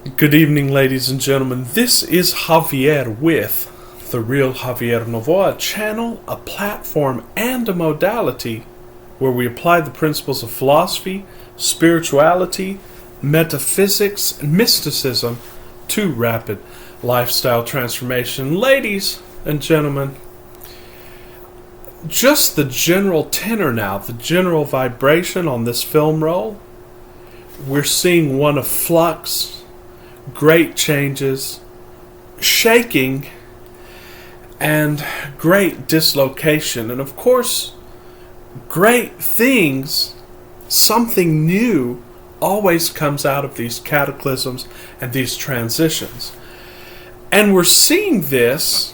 Good evening, ladies and gentlemen. This is Javier with The Real Javier Novoa channel, a platform and a modality where we apply the principles of philosophy, spirituality, metaphysics, and mysticism to rapid lifestyle transformation. Ladies and gentlemen, just the general tenor now, the general vibration on this film roll, we're seeing one of flux, great changes, shaking, and great dislocation. And of course, great things, something new, always comes out of these cataclysms and these transitions. And we're seeing this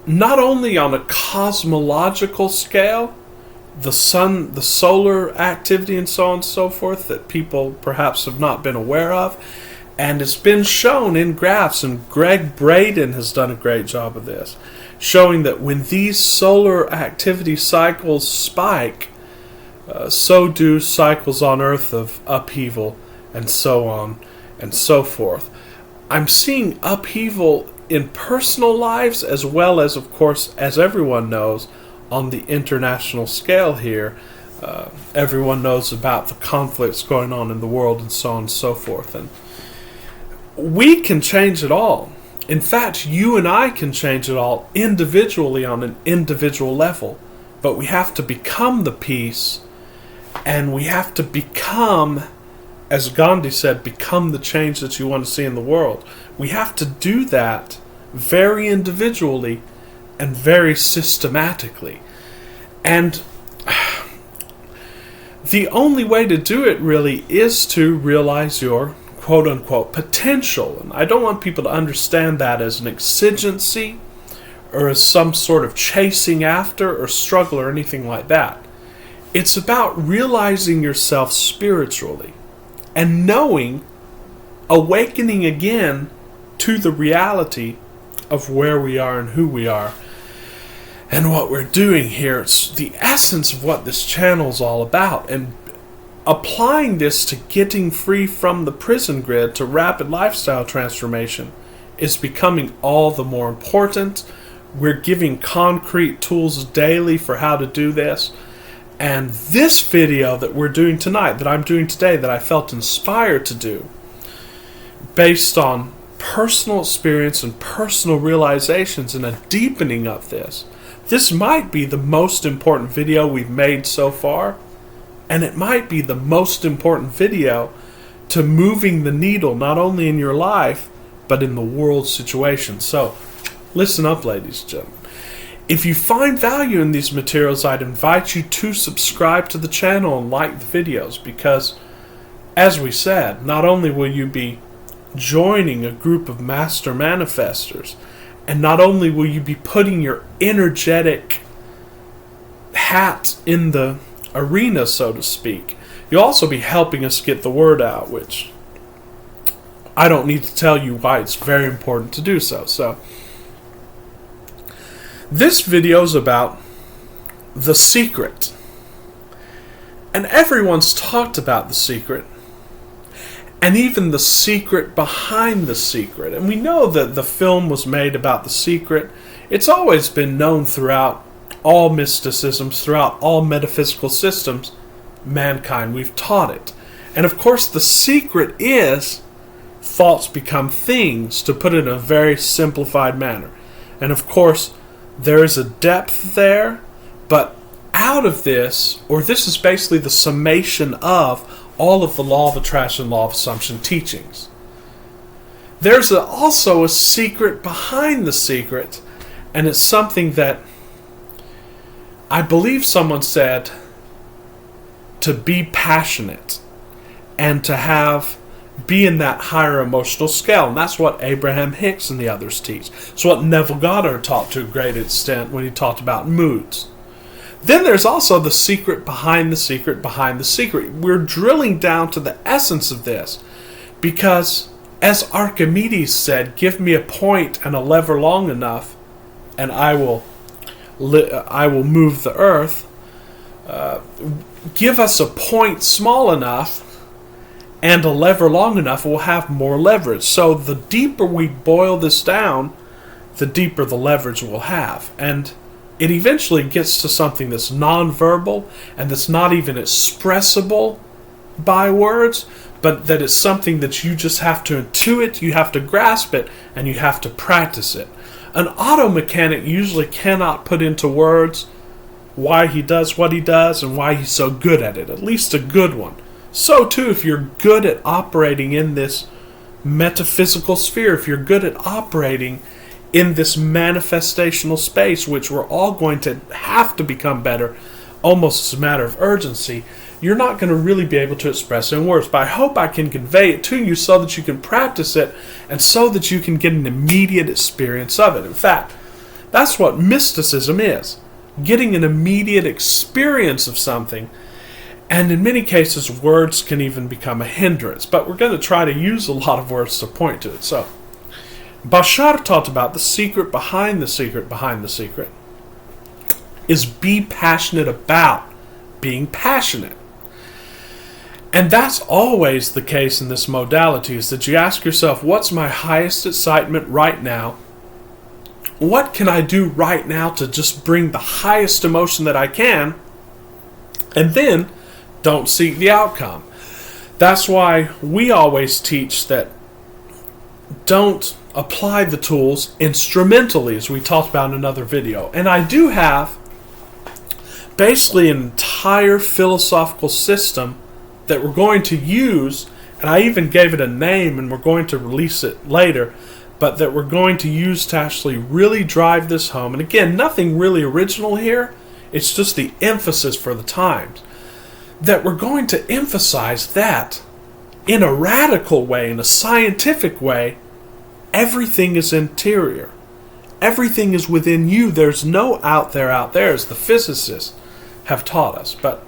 not only on a cosmological scale, the sun, the solar activity, and so on and so forth, that people perhaps have not been aware of. And it's been shown in graphs, and Greg Braden has done a great job of this, showing that when these solar activity cycles spike, so do cycles on Earth of upheaval, and so on and so forth. I'm seeing upheaval in personal lives, as well as, of course, as everyone knows, on the international scale here. Everyone knows about the conflicts going on in the world, and so on and so forth. And we can change it all. In fact, you and I can change it all individually on an individual level. But we have to become the peace, and we have to become, as Gandhi said, become the change that you want to see in the world. We have to do that very individually and very systematically. And the only way to do it really is to realize your quote-unquote potential. And I don't want people to understand that as an exigency or as some sort of chasing after or struggle or anything like that. It's about realizing yourself spiritually and knowing, awakening again to the reality of where we are and who we are and what we're doing here. It's the essence of what this channel is all about. And applying this to getting free from the prison grid to rapid lifestyle transformation is becoming all the more important. We're giving concrete tools daily for how to do this. And this video that we're doing tonight, that I'm doing today, that I felt inspired to do, based on personal experience and personal realizations and a deepening of this, this might be the most important video we've made so far. And it might be the most important video to moving the needle, not only in your life, but in the world situation. So, listen up, ladies and gentlemen. If you find value in these materials, I'd invite you to subscribe to the channel and like the videos, because, as we said, not only will you be joining a group of master manifestors, and not only will you be putting your energetic hat in the arena, so to speak, you'll also be helping us get the word out, which I don't need to tell you why it's very important to do so. So, this video is about the secret. And everyone's talked about the secret, and even the secret behind the secret. And we know that the film was made about the secret. It's always been known throughout all mysticisms, throughout all metaphysical systems, mankind, we've taught it. And of course the secret is thoughts become things, to put it in a very simplified manner. And of course there is a depth there, but out of this, or this is basically the summation of all of the law of attraction, law of assumption teachings. There's also a secret behind the secret, and it's something that I believe someone said to be passionate and to be in that higher emotional scale. And that's what Abraham Hicks and the others teach. It's what Neville Goddard taught to a great extent when he talked about moods. Then there's also the secret behind the secret behind the secret. We're drilling down to the essence of this because, as Archimedes said, give me a point and a lever long enough and I will move the earth. Give us a point small enough and a lever long enough will have more leverage. So the deeper we boil this down, the deeper the leverage we'll have. And it eventually gets to something that's nonverbal and that's not even expressible by words, but that it's something that you just have to intuit, you have to grasp it, and you have to practice it. An auto mechanic usually cannot put into words why he does what he does and why he's so good at it, at least a good one. So too, if you're good at operating in this metaphysical sphere, if you're good at operating in this manifestational space, which we're all going to have to become better, almost as a matter of urgency, you're not going to really be able to express it in words. But I hope I can convey it to you so that you can practice it and so that you can get an immediate experience of it. In fact, that's what mysticism is. Getting an immediate experience of something. And in many cases, words can even become a hindrance. But we're going to try to use a lot of words to point to it. So, Bashar taught about the secret behind the secret behind the secret is be passionate about being passionate. And that's always the case in this modality, is that you ask yourself, what's my highest excitement right now? What can I do right now to just bring the highest emotion that I can? And then don't seek the outcome. That's why we always teach that don't apply the tools instrumentally, as we talked about in another video. And I do have basically an entire philosophical system that we're going to use, and I even gave it a name and we're going to release it later, but that we're going to use to actually really drive this home. And again, nothing really original here, it's just the emphasis for the times. That we're going to emphasize that in a radical way, in a scientific way, everything is interior. Everything is within you. There's no out there, as the physicists have taught us. But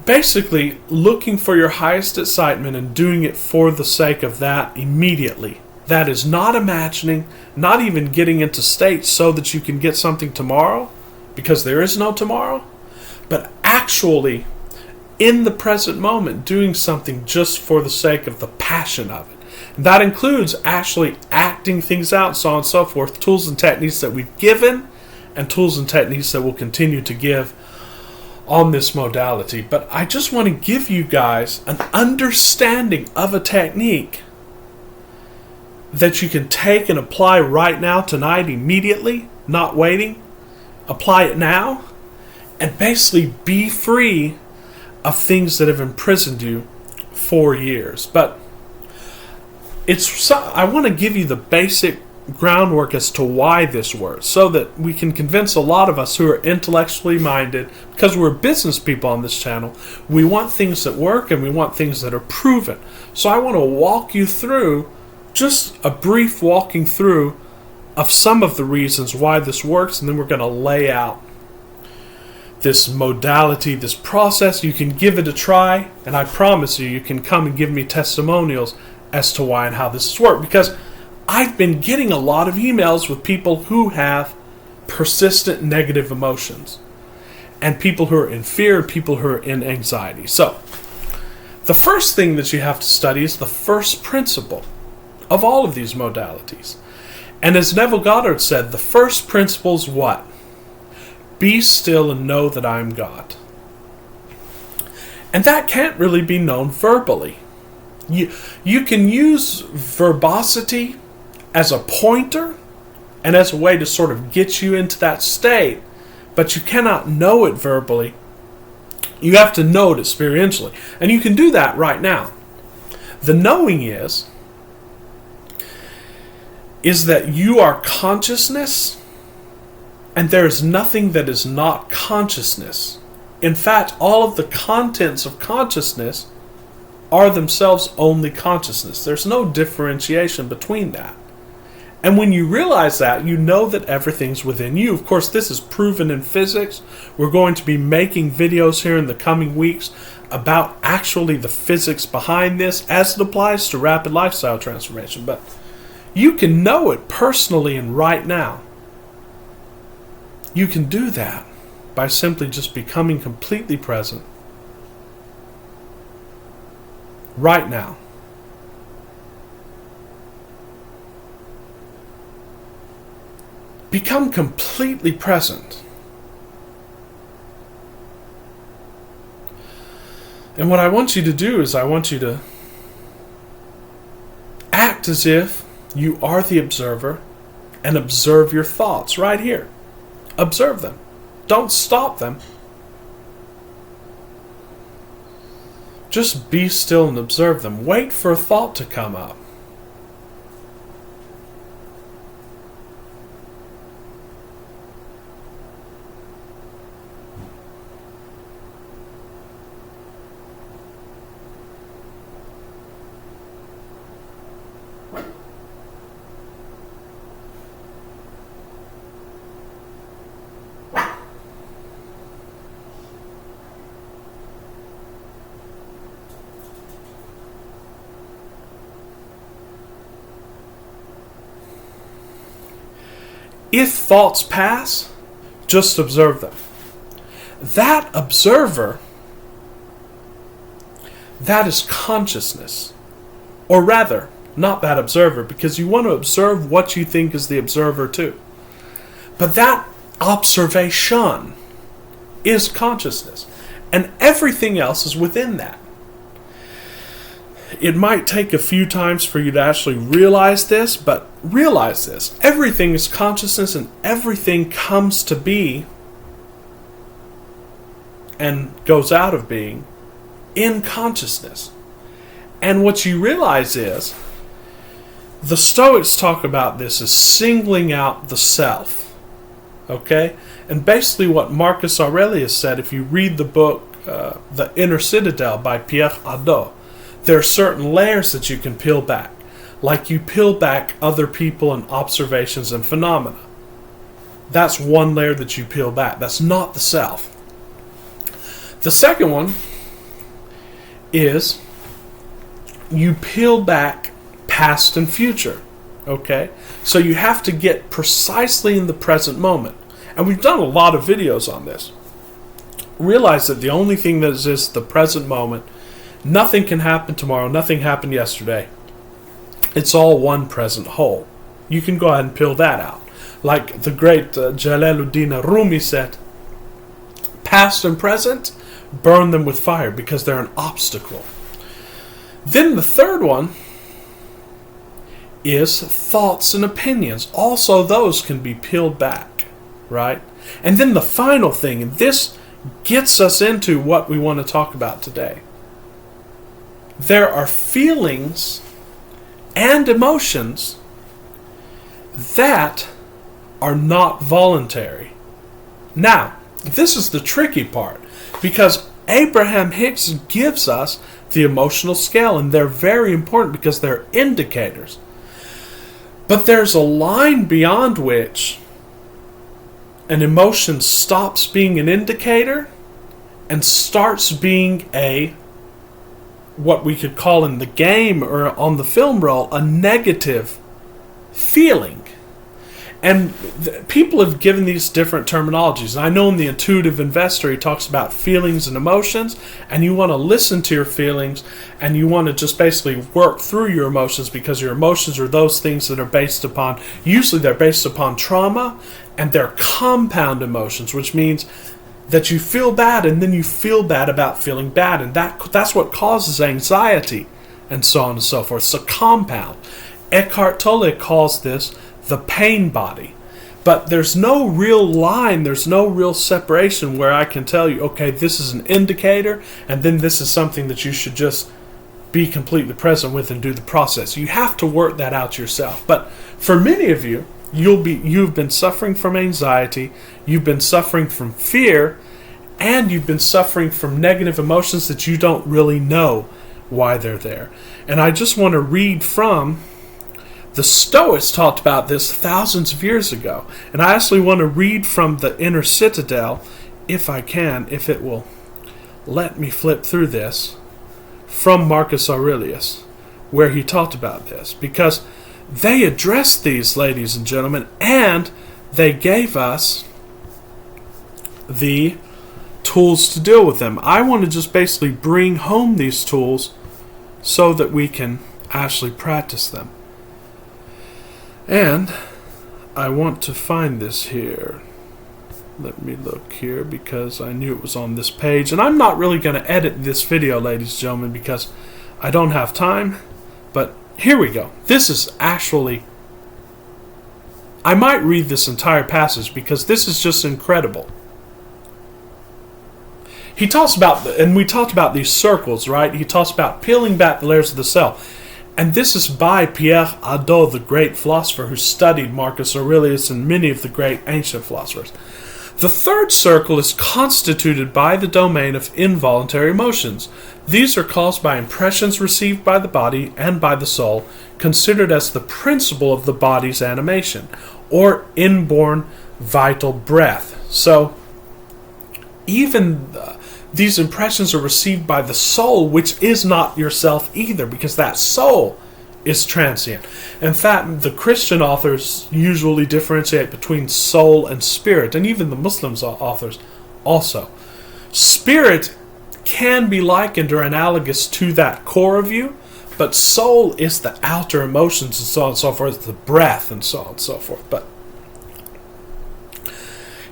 basically, looking for your highest excitement and doing it for the sake of that immediately. That is not imagining, not even getting into states so that you can get something tomorrow, because there is no tomorrow, but actually, in the present moment, doing something just for the sake of the passion of it. And that includes actually acting things out, so on and so forth, tools and techniques that we've given, and tools and techniques that we'll continue to give on this modality. But I just want to give you guys an understanding of a technique that you can take and apply right now, tonight, immediately, not waiting. Apply it now, and basically be free of things that have imprisoned you for years. But I want to give you the basic groundwork as to why this works, so that we can convince a lot of us who are intellectually minded, because we're business people on this channel. We want things that work and we want things that are proven. So I want to walk you through, just a brief walking through of some of the reasons why this works, and then we're going to lay out this modality, this process. You can give it a try, and I promise you, you can come and give me testimonials as to why and how this has worked, because I've been getting a lot of emails with people who have persistent negative emotions, and people who are in fear, people who are in anxiety. So, the first thing that you have to study is the first principle of all of these modalities. And as Neville Goddard said, the first principle is what? Be still and know that I am God. And that can't really be known verbally. You can use verbosity as a pointer and as a way to sort of get you into that state, but you cannot know it verbally. You have to know it experientially. And you can do that right now. The knowing is that you are consciousness, and there is nothing that is not consciousness. In fact, all of the contents of consciousness are themselves only consciousness. There's no differentiation between that. And when you realize that, you know that everything's within you. Of course, this is proven in physics. We're going to be making videos here in the coming weeks about actually the physics behind this as it applies to rapid lifestyle transformation. But you can know it personally and right now. You can do that by simply just becoming completely present right now. Become completely present. And what I want you to do is I want you to act as if you are the observer and observe your thoughts right here. Observe them. Don't stop them. Just be still and observe them. Wait for a thought to come up. If thoughts pass, just observe them. That observer, that is consciousness. Or rather, not that observer, because you want to observe what you think is the observer too. But that observation is consciousness. And everything else is within that. It might take a few times for you to actually realize this, but realize this. Everything is consciousness and everything comes to be and goes out of being in consciousness. And what you realize is, the Stoics talk about this as singling out the self. Okay? And basically what Marcus Aurelius said, if you read the book, The Inner Citadel by Pierre Hadot, there are certain layers that you can peel back. Like you peel back other people and observations and phenomena. That's one layer that you peel back. That's not the self. The second one is you peel back past and future. Okay? So you have to get precisely in the present moment. And we've done a lot of videos on this. Realize that the only thing that exists the present moment. Nothing can happen tomorrow. Nothing happened yesterday. It's all one present whole. You can go ahead and peel that out. Like the great Jalaluddin Rumi said, past and present, burn them with fire because they're an obstacle. Then the third one is thoughts and opinions. Also those can be peeled back, right? And then the final thing, and this gets us into what we want to talk about today. There are feelings and emotions that are not voluntary. Now, this is the tricky part, because Abraham Hicks gives us the emotional scale, and they're very important because they're indicators. But there's a line beyond which an emotion stops being an indicator and starts being what we could call in the game or on the film roll, a negative feeling. And people have given these different terminologies. And I know in The Intuitive Investor, he talks about feelings and emotions, and you want to listen to your feelings, and you want to just basically work through your emotions, because your emotions are those things that are based upon, usually they're based upon trauma, and they're compound emotions, which means that you feel bad and then you feel bad about feeling bad, and that's what causes anxiety and so on and so forth. It's a compound. Eckhart Tolle calls this the pain body. But there's no real line, there's no real separation where I can tell you, okay, this is an indicator and then this is something that you should just be completely present with and do the process. You have to work that out yourself. But for many of you, you've been suffering from anxiety, you've been suffering from fear, and you've been suffering from negative emotions that you don't really know why they're there. And I just want to read from, the Stoics talked about this thousands of years ago. And I actually want to read from the Inner Citadel, if I can, if it will let me flip through this, from Marcus Aurelius, where he talked about this. Because they addressed these, ladies and gentlemen, and they gave us the tools to deal with them. I want to just basically bring home these tools so that we can actually practice them. And I want to find this here. Let me look here because I knew it was on this page. And I'm not really going to edit this video, ladies and gentlemen, because I don't have time. But here we go. This is actually... I might read this entire passage because this is just incredible. He talks about, and we talked about these circles, right? He talks about peeling back the layers of the cell. And this is by Pierre Hadot, the great philosopher who studied Marcus Aurelius and many of the great ancient philosophers. The third circle is constituted by the domain of involuntary emotions. These are caused by impressions received by the body and by the soul, considered as the principle of the body's animation, or inborn vital breath. So, even these impressions are received by the soul, which is not yourself either, because that soul is transient. In fact, the Christian authors usually differentiate between soul and spirit, and even the Muslims authors also. Spirit can be likened or analogous to that core of you, but soul is the outer emotions and so on and so forth, the breath and so on and so forth. But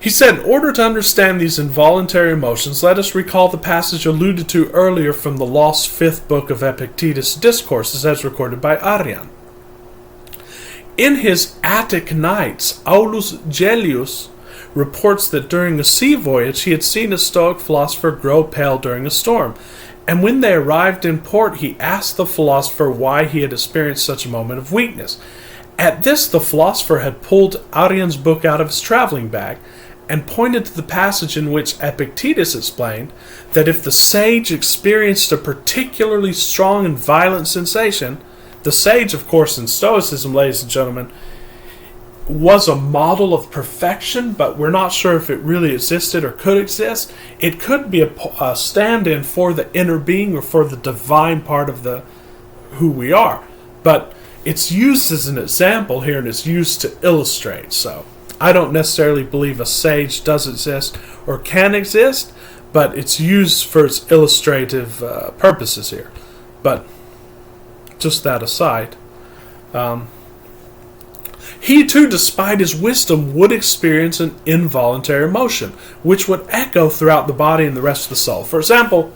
he said, in order to understand these involuntary emotions, let us recall the passage alluded to earlier from the lost fifth book of Epictetus' Discourses as recorded by Arrian. In his Attic Nights, Aulus Gellius reports that during a sea voyage he had seen a Stoic philosopher grow pale during a storm, and when they arrived in port he asked the philosopher why he had experienced such a moment of weakness. At this the philosopher had pulled Arrian's book out of his traveling bag, and pointed to the passage in which Epictetus explained that if the sage experienced a particularly strong and violent sensation, the sage, of course, in Stoicism, ladies and gentlemen, was a model of perfection, but we're not sure if it really existed or could exist. It could be a stand-in for the inner being or for the divine part of who we are. But it's used as an example here, and it's used to illustrate, so... I don't necessarily believe a sage does exist or can exist, but it's used for its illustrative purposes here. But just that aside, he too, despite his wisdom, would experience an involuntary emotion, which would echo throughout the body and the rest of the soul. For example,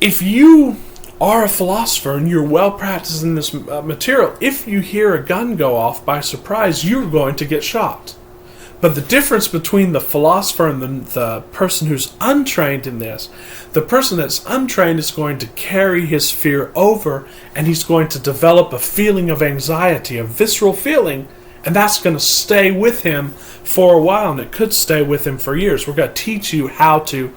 if you are a philosopher and you're well practiced in this material, if you hear a gun go off by surprise, you're going to get shot. But the difference between the philosopher and the person who's untrained in this, the person that's untrained is going to carry his fear over, and he's going to develop a feeling of anxiety, a visceral feeling, and that's going to stay with him for a while, and it could stay with him for years. We're going to teach you how to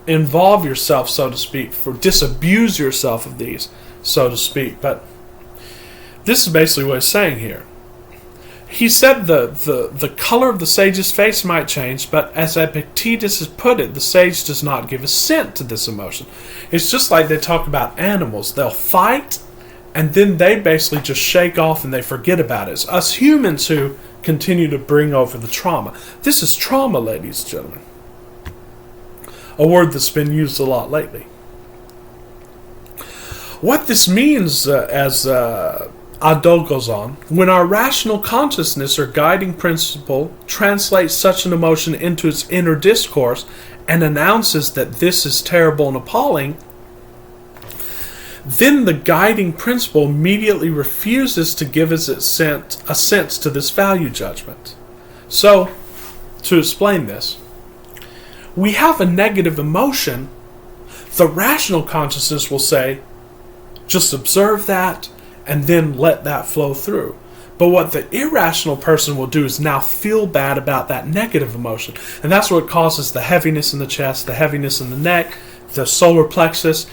involve yourself, so to speak, disabuse yourself of these, so to speak. But this is basically what he's saying here. He said the color of the sage's face might change, but as Epictetus has put it, the sage does not give assent to this emotion. It's just like they talk about animals. They'll fight, and then they basically just shake off and they forget about it. It's us humans who continue to bring over the trauma. This is trauma, ladies and gentlemen. A word that's been used a lot lately. What this means, as Hadot goes on, when our rational consciousness or guiding principle translates such an emotion into its inner discourse and announces that this is terrible and appalling, then the guiding principle immediately refuses to give its assent to this value judgment. So, to explain this, we have a negative emotion, the rational consciousness will say, just observe that, and then let that flow through. But what the irrational person will do is now feel bad about that negative emotion. And that's what causes the heaviness in the chest, the heaviness in the neck, the solar plexus.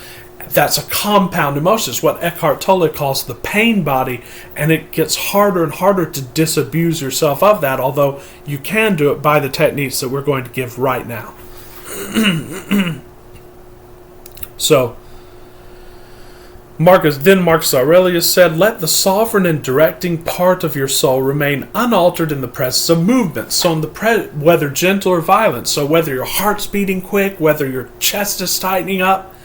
That's a compound emotion. It's what Eckhart Tolle calls the pain body, and it gets harder and harder to disabuse yourself of that, although you can do it by the techniques that we're going to give right now. So, Marcus Aurelius said, "Let the sovereign and directing part of your soul remain unaltered in the presence of movement." So whether gentle or violent, so whether your heart's beating quick, whether your chest is tightening up,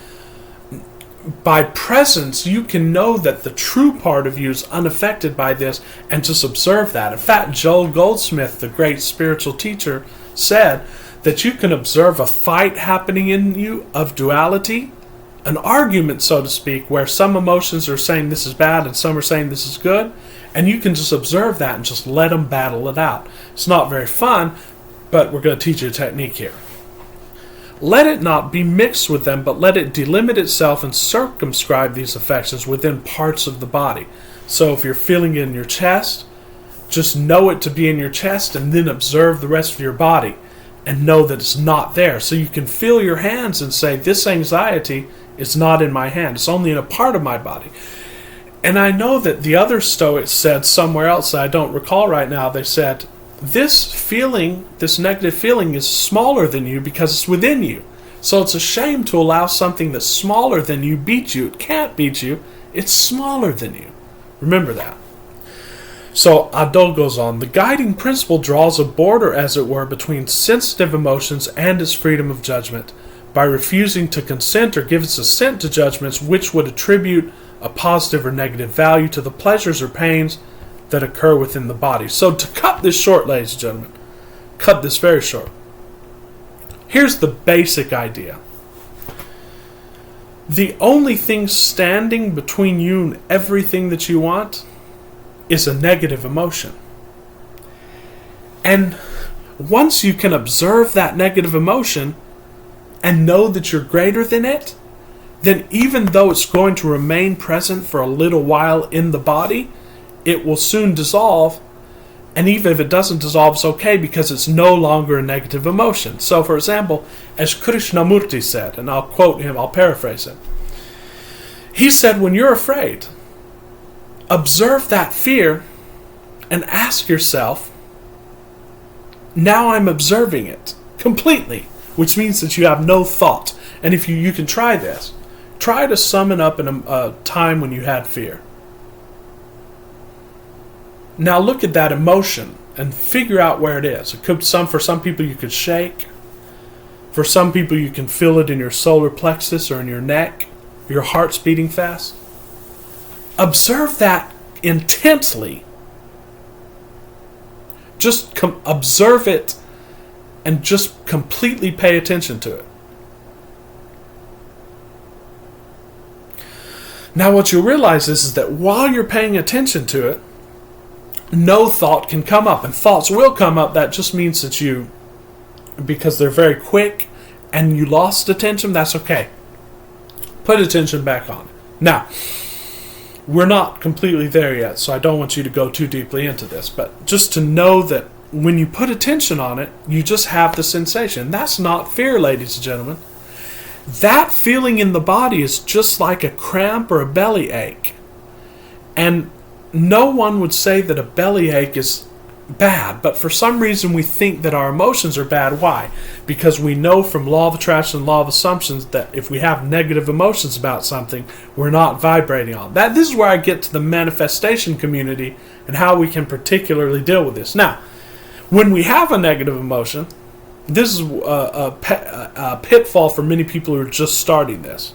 by presence you can know that the true part of you is unaffected by this, and just observe that. In fact, Joel Goldsmith, the great spiritual teacher, said that you can observe a fight happening in you of duality, an argument, so to speak, where some emotions are saying this is bad and some are saying this is good, and you can just observe that and just let them battle it out. It's not very fun, but we're going to teach you a technique here. Let it not be mixed with them, but let it delimit itself and circumscribe these affections within parts of the body. So if you're feeling it in your chest, just know it to be in your chest, and then observe the rest of your body and know that it's not there. So you can feel your hands and say, this anxiety is not in my hand. It's only in a part of my body. And I know that the other Stoics said somewhere else, I don't recall right now, they said, this feeling, this negative feeling is smaller than you because it's within you. So it's a shame to allow something that's smaller than you beat you. It can't beat you. It's smaller than you. Remember that. So Adol goes on, the guiding principle draws a border, as it were, between sensitive emotions and its freedom of judgment, by refusing to consent or give its assent to judgments which would attribute a positive or negative value to the pleasures or pains that occur within the body. So to cut this short, ladies and gentlemen, cut this very short, here's the basic idea. The only thing standing between you and everything that you want is a negative emotion. And once you can observe that negative emotion and know that you're greater than it, then even though it's going to remain present for a little while in the body, it will soon dissolve. And even if it doesn't dissolve, it's okay, because it's no longer a negative emotion. So, for example, as Krishnamurti said, and I'll quote him, I'll paraphrase him. He said, when you're afraid, observe that fear and ask yourself, now I'm observing it completely, which means that you have no thought. And if you can try this. Try to sum it up in a time when you had fear. Now look at that emotion and figure out where it is. For some people you could shake. For some people you can feel it in your solar plexus or in your neck. Your heart's beating fast. Observe that intensely. Just observe it and just completely pay attention to it. Now what you'll realize is that while you're paying attention to it, no thought can come up. And thoughts will come up. That just means that because they're very quick and you lost attention, that's okay. Put attention back on it. Now, we're not completely there yet, so I don't want you to go too deeply into this. But just to know that when you put attention on it, you just have the sensation. That's not fear, ladies and gentlemen. That feeling in the body is just like a cramp or a belly ache. And no one would say that a belly ache is bad, but for some reason we think that our emotions are bad. Why? Because we know from law of attraction and law of assumptions that if we have negative emotions about something, we're not vibrating on that. This is where I get to the manifestation community and how we can particularly deal with this. Now, when we have a negative emotion, this is a pitfall for many people who are just starting this.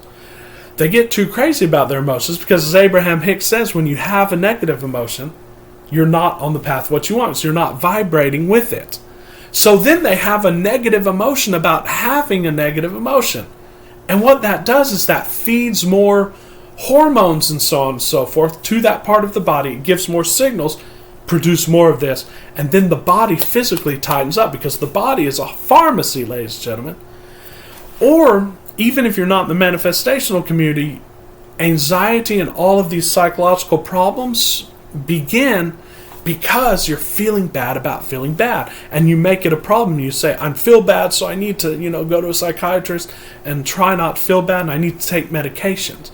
They get too crazy about their emotions because, as Abraham Hicks says, when you have a negative emotion, you're not on the path of what you want. So you're not vibrating with it. So then they have a negative emotion about having a negative emotion. And what that does is that feeds more hormones and so on and so forth to that part of the body. It gives more signals, produce more of this, and then the body physically tightens up, because the body is a pharmacy, ladies and gentlemen. Or even if you're not in the manifestational community, anxiety and all of these psychological problems begin because you're feeling bad about feeling bad, and you make it a problem. You say, I feel bad, so I need to go to a psychiatrist and try not to feel bad, and I need to take medications.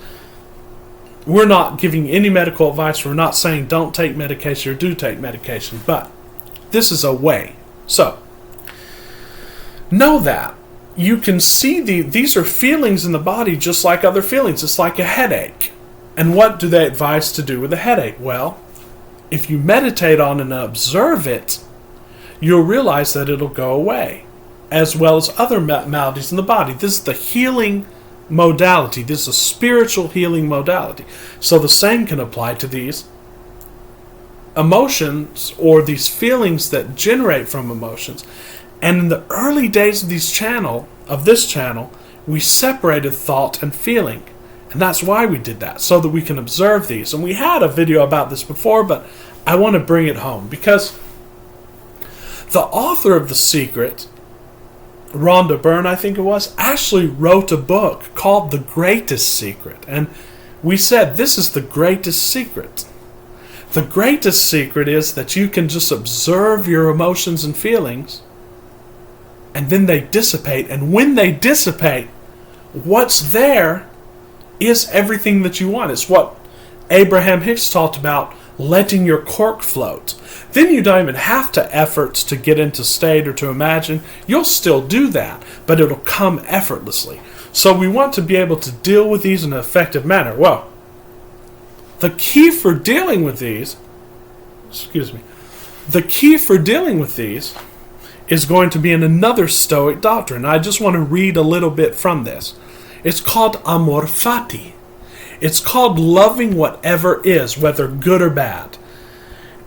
We're not giving any medical advice. We're not saying don't take medication or do take medication, but this is a way. So know that you can see these are feelings in the body just like other feelings. It's like a headache. And what do they advise to do with a headache? Well, if you meditate on and observe it, you'll realize that it'll go away, as well as other maladies in the body. This is the healing modality. This is a spiritual healing modality. So the same can apply to these emotions or these feelings that generate from emotions. And in the early days of this channel, we separated thought and feeling. And that's why we did that, so that we can observe these. And we had a video about this before, but I want to bring it home because the author of The Secret, Rhonda Byrne, I think it was, actually wrote a book called The Greatest Secret. And we said this is the greatest secret. The greatest secret is that you can just observe your emotions and feelings, and then they dissipate. And when they dissipate, what's there is everything that you want. It's what Abraham Hicks talked about, letting your cork float. Then you don't even have to efforts to get into state or to imagine. You'll still do that, but it'll come effortlessly. So we want to be able to deal with these in an effective manner. Well, the key for dealing with these, is going to be in another Stoic doctrine. I just want to read a little bit from this. It's called Amorfati. It's called loving whatever is, whether good or bad.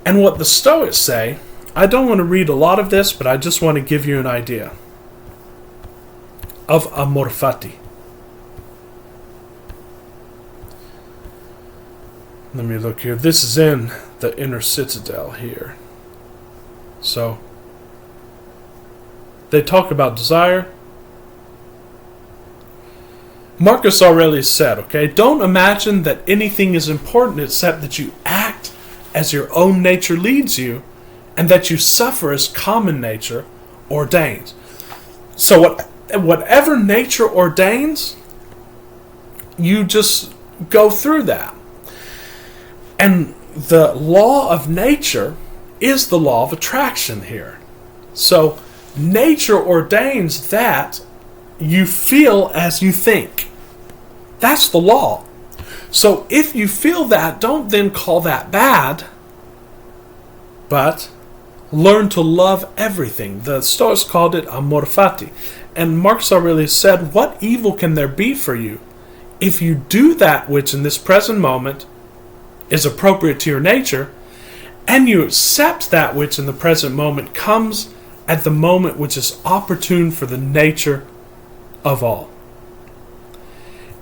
And what the Stoics say, I don't want to read a lot of this, but I just want to give you an idea of Amorfati. Let me look here. This is in the Inner Citadel here. So, they talk about desire. Marcus Aurelius said, don't imagine that anything is important except that you act as your own nature leads you, and that you suffer as common nature ordains. So whatever nature ordains, you just go through that. And the law of nature is the law of attraction here. So nature ordains that you feel as you think. That's the law. So if you feel that, don't then call that bad, but learn to love everything. The Stoics called it Amorfati. And Marcus Aurelius said, what evil can there be for you if you do that which in this present moment is appropriate to your nature, and you accept that which in the present moment comes at the moment which is opportune for the nature of all.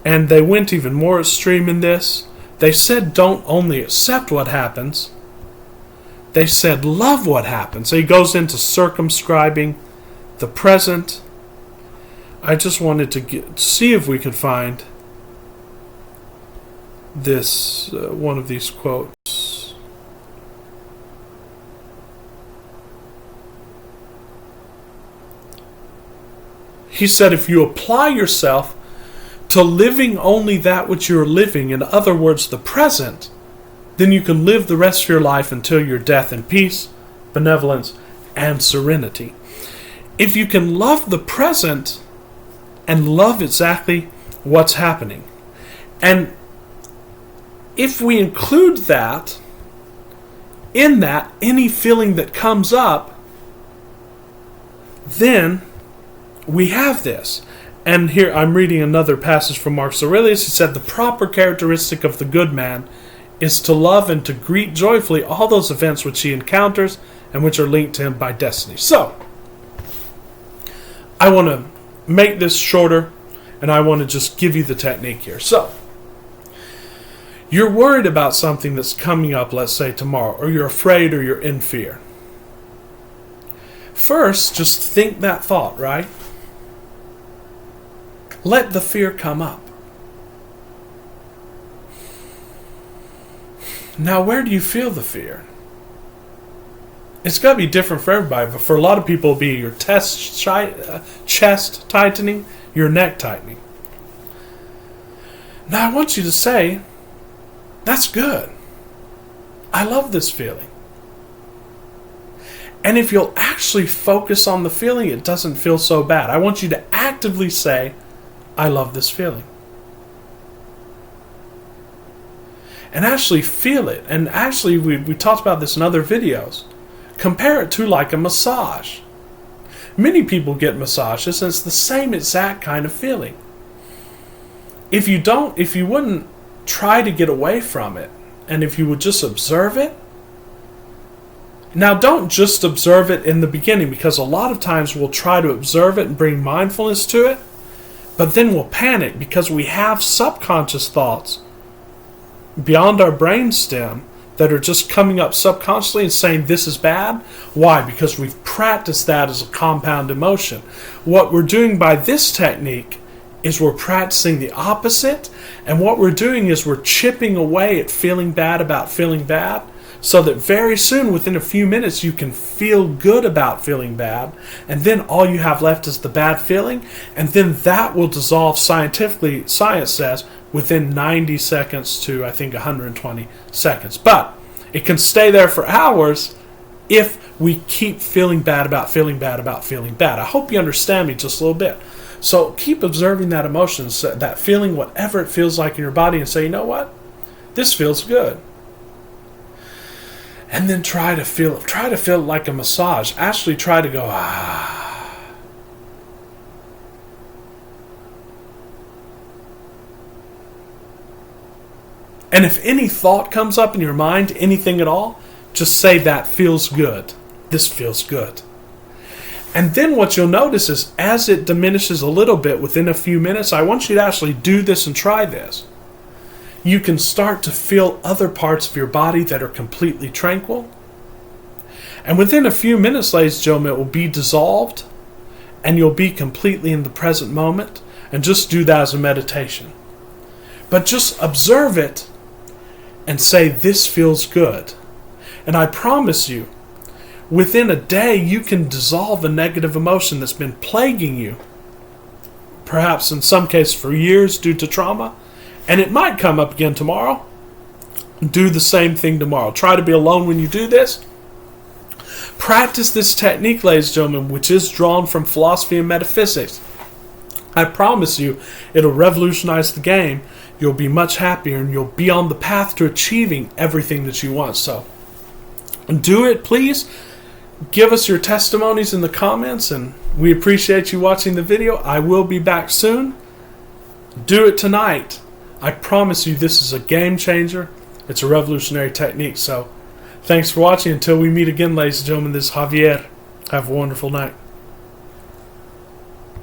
And they went even more extreme in this. They said don't only accept what happens, they said love what happens. So he goes into circumscribing the present. I just wanted to see if we could find this one of these quotes. He said, if you apply yourself to living only that which you're living, in other words, the present, then you can live the rest of your life until your death in peace, benevolence, and serenity. If you can love the present and love exactly what's happening, and if we include that, in that, any feeling that comes up, then we have this. And here I'm reading another passage from Marcus Aurelius. He said, the proper characteristic of the good man is to love and to greet joyfully all those events which he encounters and which are linked to him by destiny. So, I want to make this shorter, and I want to just give you the technique here. So, you're worried about something that's coming up, let's say tomorrow, or you're afraid or you're in fear. First, just think that thought, right? Let the fear come up. Now, where do you feel the fear? It's got to be different for everybody, but for a lot of people, it'll be your chest tightening, your neck tightening. Now, I want you to say, that's good. I love this feeling. And if you'll actually focus on the feeling, it doesn't feel so bad. I want you to actively say, I love this feeling. and actually feel it. And actually, we talked about this in other videos. Compare it to like a massage. Many people get massages, and it's the same exact kind of feeling. If you wouldn't try to get away from it, and if you would just observe it. Now, don't just observe it in the beginning, because a lot of times we'll try to observe it and bring mindfulness to it, but then we'll panic because we have subconscious thoughts beyond our brainstem that are just coming up subconsciously and saying this is bad. Why? Because we've practiced that as a compound emotion. What we're doing by this technique is we're practicing the opposite, and what we're doing is we're chipping away at feeling bad about feeling bad, so that very soon, within a few minutes, you can feel good about feeling bad, and then all you have left is the bad feeling, and then that will dissolve scientifically, science says, within 90 seconds to, I think, 120 seconds. But it can stay there for hours if we keep feeling bad about feeling bad about feeling bad. I hope you understand me just a little bit. So keep observing that emotion, that feeling, whatever it feels like in your body, and say, you know what? This feels good. And then try to feel it like a massage. Actually try to go, ah. And if any thought comes up in your mind, anything at all, just say that feels good. This feels good. And then what you'll notice is as it diminishes a little bit within a few minutes, I want you to actually do this and try this. You can start to feel other parts of your body that are completely tranquil. And within a few minutes, ladies and gentlemen, it will be dissolved, and you'll be completely in the present moment, and just do that as a meditation. But just observe it and say, this feels good. And I promise you, within a day, you can dissolve a negative emotion that's been plaguing you, perhaps in some cases for years due to trauma. And it might come up again tomorrow. Do the same thing tomorrow. Try to be alone when you do this. Practice this technique, ladies and gentlemen, which is drawn from philosophy and metaphysics. I promise you, it'll revolutionize the game. You'll be much happier, and you'll be on the path to achieving everything that you want. So, do it, please. Give us your testimonies in the comments, and we appreciate you watching the video. I will be back soon. Do it tonight. I promise you this is a game changer. It's a revolutionary technique. So, thanks for watching. Until we meet again, ladies and gentlemen, this is Javier. Have a wonderful night.